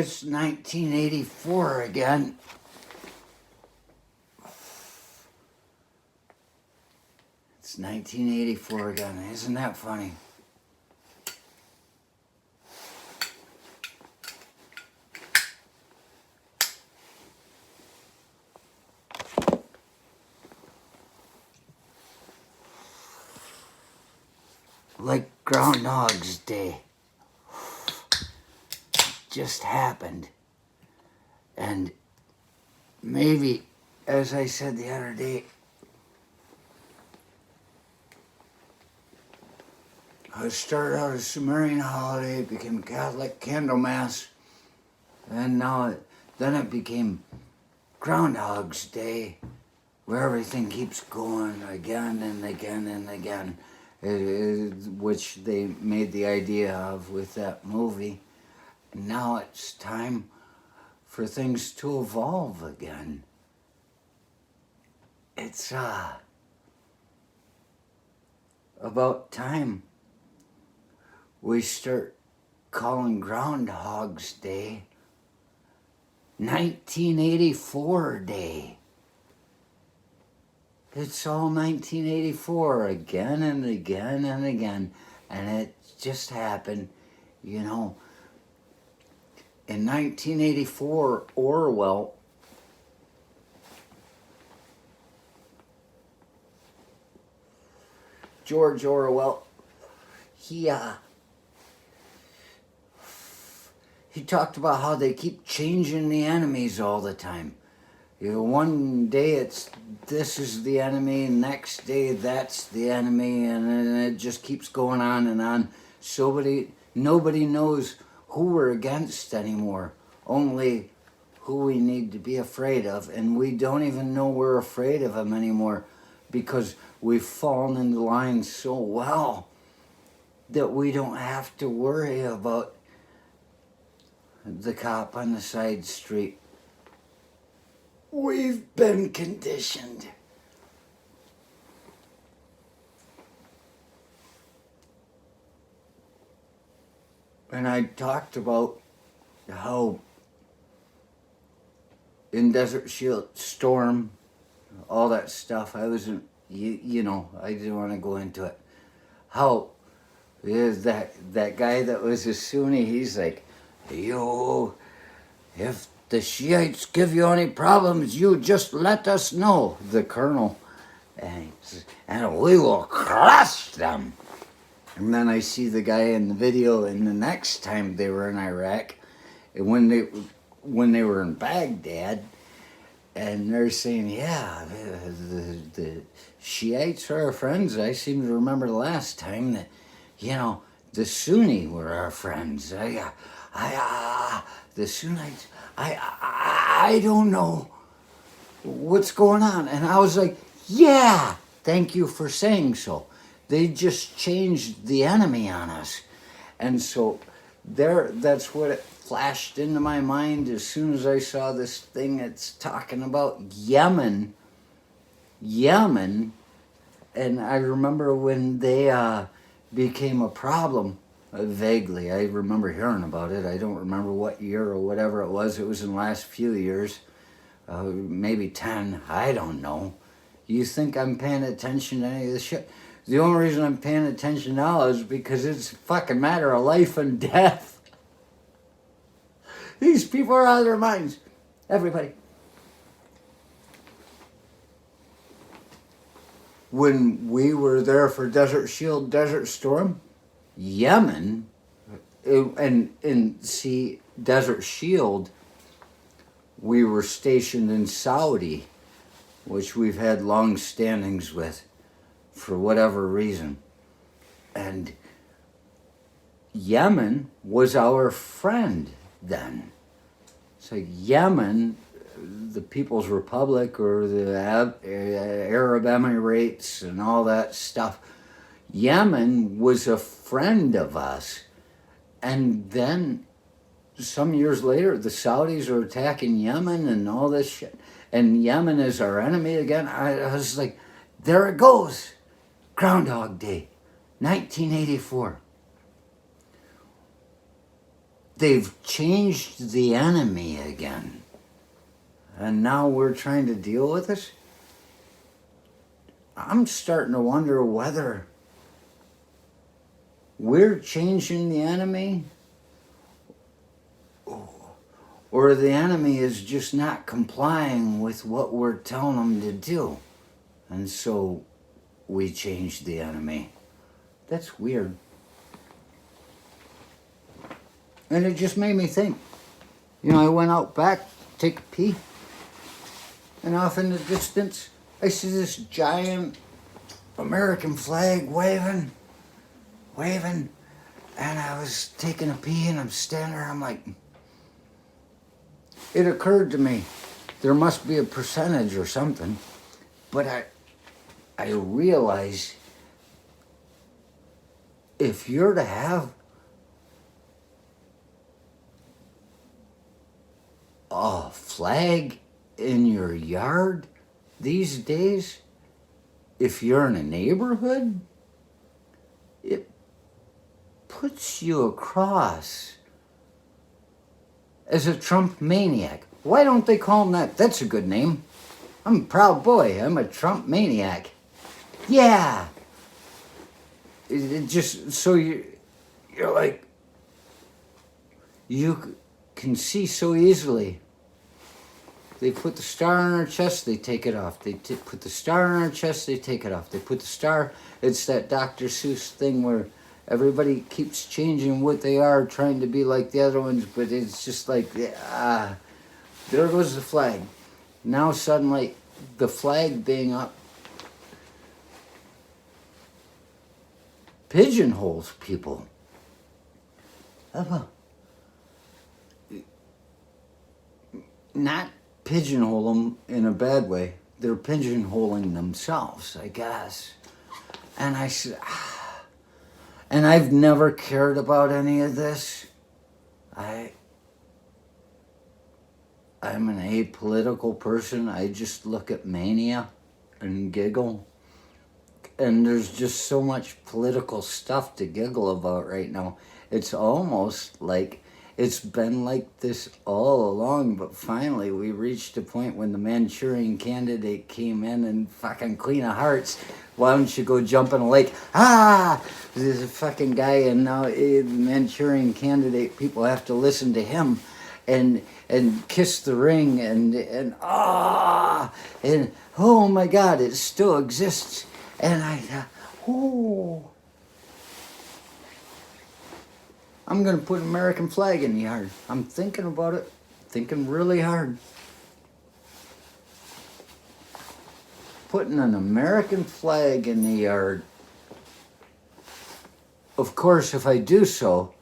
It's 1984 again. It's 1984 again. Isn't that funny? Like Groundhog's Day. Just happened. And maybe, as I said the other day, I started out as Sumerian holiday, became Catholic Candlemas, and now then it became Groundhog's Day, where everything keeps going again and again and again, which they made the idea of with that movie. And now it's time for things to evolve again. It's about time we start calling Groundhog's Day 1984 Day. It's all 1984 again and again and again. And it just happened, you know. In 1984, Orwell George Orwell, he talked about how they keep changing the enemies all the time. You know, one day this is the enemy, next day that's the enemy, and it just keeps going on and on. Nobody knows who we're against anymore, only who we need to be afraid of, and we don't even know we're afraid of them anymore because we've fallen into line so well that we don't have to worry about the cop on the side street. We've been conditioned. And I talked about how in Desert Storm, all that stuff, I wasn't, you know, I didn't want to go into it. How is that guy that was a Sunni, he's like, yo, if the Shiites give you any problems, you just let us know, the colonel, and we will crush them. And then I see the guy in the video, and the next time they were in Iraq, when they were in Baghdad, and they're saying, yeah, the Shiites are our friends. I seem to remember the last time that, you know, the Sunni were our friends. The Sunnites, I don't know what's going on. And I was like, yeah, thank you for saying so. They just changed the enemy on us. And so that's what it flashed into my mind as soon as I saw this thing that's talking about Yemen. And I remember when they became a problem, vaguely. I remember hearing about it. I don't remember what year or whatever it was. It was in the last few years, maybe 10. I don't know. You think I'm paying attention to any of this shit? The only reason I'm paying attention now is because it's a fucking matter of life and death. These people are out of their minds. Everybody. When we were there for Desert Storm, Yemen, see, Desert Shield, we were stationed in Saudi, which we've had long standings with for whatever reason. And Yemen was our friend then. So Yemen, the People's Republic or the Arab Emirates and all that stuff, Yemen was a friend of us. And then some years later, the Saudis are attacking Yemen and all this shit. And Yemen is our enemy again. I was like, there it goes. Groundhog Day, 1984. they've changed the enemy again. And now we're trying to deal with it. I'm starting to wonder whether we're changing the enemy or the enemy is just not complying with what we're telling them to do. And so we changed the enemy. That's weird. And it just made me think. You know, I went out back to take a pee. And off in the distance, I see this giant American flag waving. And I was taking a pee and I'm standing there, I'm like, it occurred to me, there must be a percentage or something. But I realize if you're to have a flag in your yard these days, if you're in a neighborhood, it puts you across as a Trump maniac. Why don't they call him that? That's a good name. I'm a proud boy. I'm a Trump maniac. Yeah. It just so you're like, you can see so easily. They put the star on our chest, they take it off. They put the star on our chest, they take it off. They put the star, it's that Dr. Seuss thing where everybody keeps changing what they are, trying to be like the other ones, but it's just like, there goes the flag. Now suddenly, the flag being up pigeonholes people. Not pigeonhole them in a bad way. They're pigeonholing themselves, I guess. And I said, and I've never cared about any of this. I'm an apolitical person. I just look at mania and giggle. And there's just so much political stuff to giggle about right now. It's almost like it's been like this all along, but finally we reached a point when the Manchurian Candidate came in and fucking Queen of Hearts, why don't you go jump in a lake? There's a fucking guy, and now the Manchurian Candidate, people have to listen to him and kiss the ring and oh my God, it still exists. And I thought, I'm going to put an American flag in the yard. I'm thinking about it, thinking really hard. Putting an American flag in the yard. Of course, if I do so,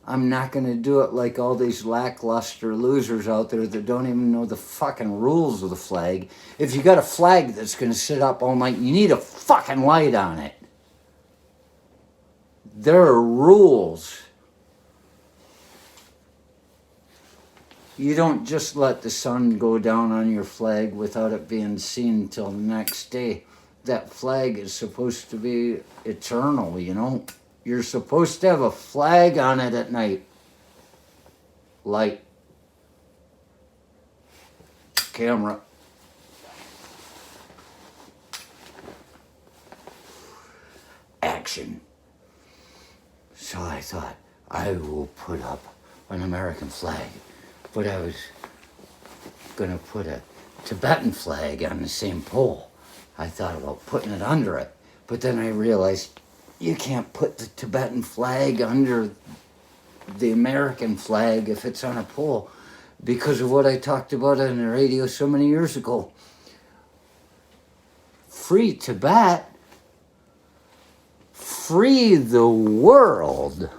I'm not going to do it like all these lackluster losers out there that don't even know the fucking rules of the flag. If you got a flag that's going to sit up all night, you need a fucking light on it. There are rules. You don't just let the sun go down on your flag without it being seen till the next day. That flag is supposed to be eternal, you know. You're supposed to have a flag on it at night. Light. Camera. Action. So I thought, I will put up an American flag. But I was going to put a Tibetan flag on the same pole. I thought about putting it under it. But then I realized you can't put the Tibetan flag under the American flag if it's on a pole because of what I talked about on the radio so many years ago. Free Tibet. Free the world.